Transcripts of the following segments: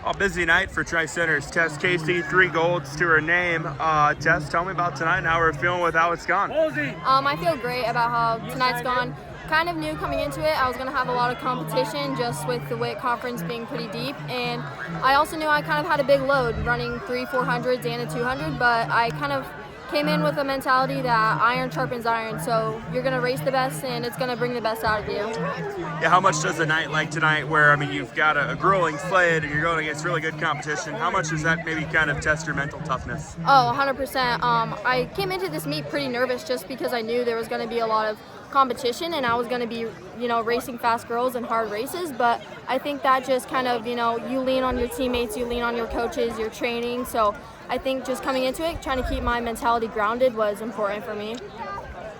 A busy night for Tri-Centers. Tess Casey, 3 golds to her name. Tess, tell me about tonight and how we're feeling with how it's gone. I feel great about how tonight's gone. Kind of knew coming into it I was going to have a lot of competition just with the WIC conference being pretty deep, and I also knew I kind of had a big load running 3 400s and a 200, but I kind of came in with a mentality that iron sharpens iron, so you're going to race the best and it's going to bring the best out of you. Yeah, how much does a night like tonight where, I mean, you've got a grueling sled and you're going against really good competition, how much does that maybe kind of test your mental toughness? Oh, 100%. I came into this meet pretty nervous just because I knew there was going to be a lot of competition and I was going to be, racing fast girls and hard races, but I think that just kind of, you lean on your teammates, you lean on your coaches, your training, so I think just coming into it, trying to keep my mentality grounded was important for me.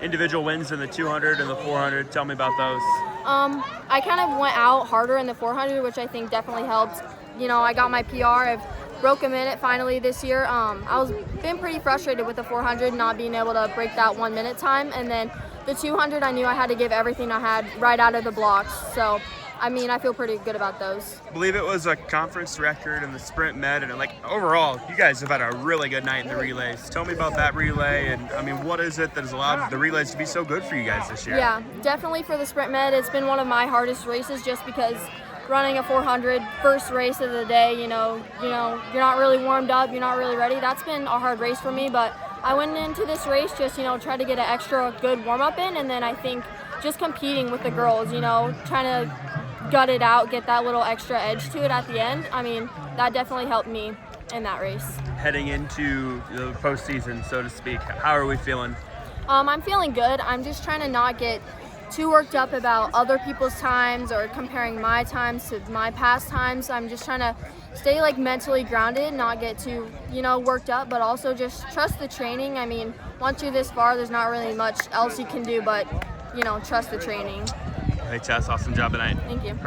Individual wins in the 200 and the 400, tell me about those. I kind of went out harder in the 400, which I think definitely helped. I got my PR. I've broke a minute finally this year. I was been pretty frustrated with the 400 not being able to break that 1 minute time, and then the 200 I knew I had to give everything I had right out of the blocks. So I feel pretty good about those. I believe it was a conference record in the sprint med, and overall, you guys have had a really good night in the relays. Tell me about that relay, and what is it that has allowed the relays to be so good for you guys this year? Yeah, definitely for the sprint med, it's been one of my hardest races just because running a 400 first race of the day, you're not really warmed up, you're not really ready. That's been a hard race for me, but I went into this race just, try to get an extra good warm up in, and then I think just competing with the girls, trying to gut it out, get that little extra edge to it at the end. That definitely helped me in that race. Heading into the postseason, so to speak, how are we feeling? I'm feeling good. I'm just trying to not get too worked up about other people's times or comparing my times to my past times. I'm just trying to stay mentally grounded, not get too, worked up, but also just trust the training. Once you're this far, there's not really much else you can do but, trust the training. Hey Tess, awesome job tonight. Thank you.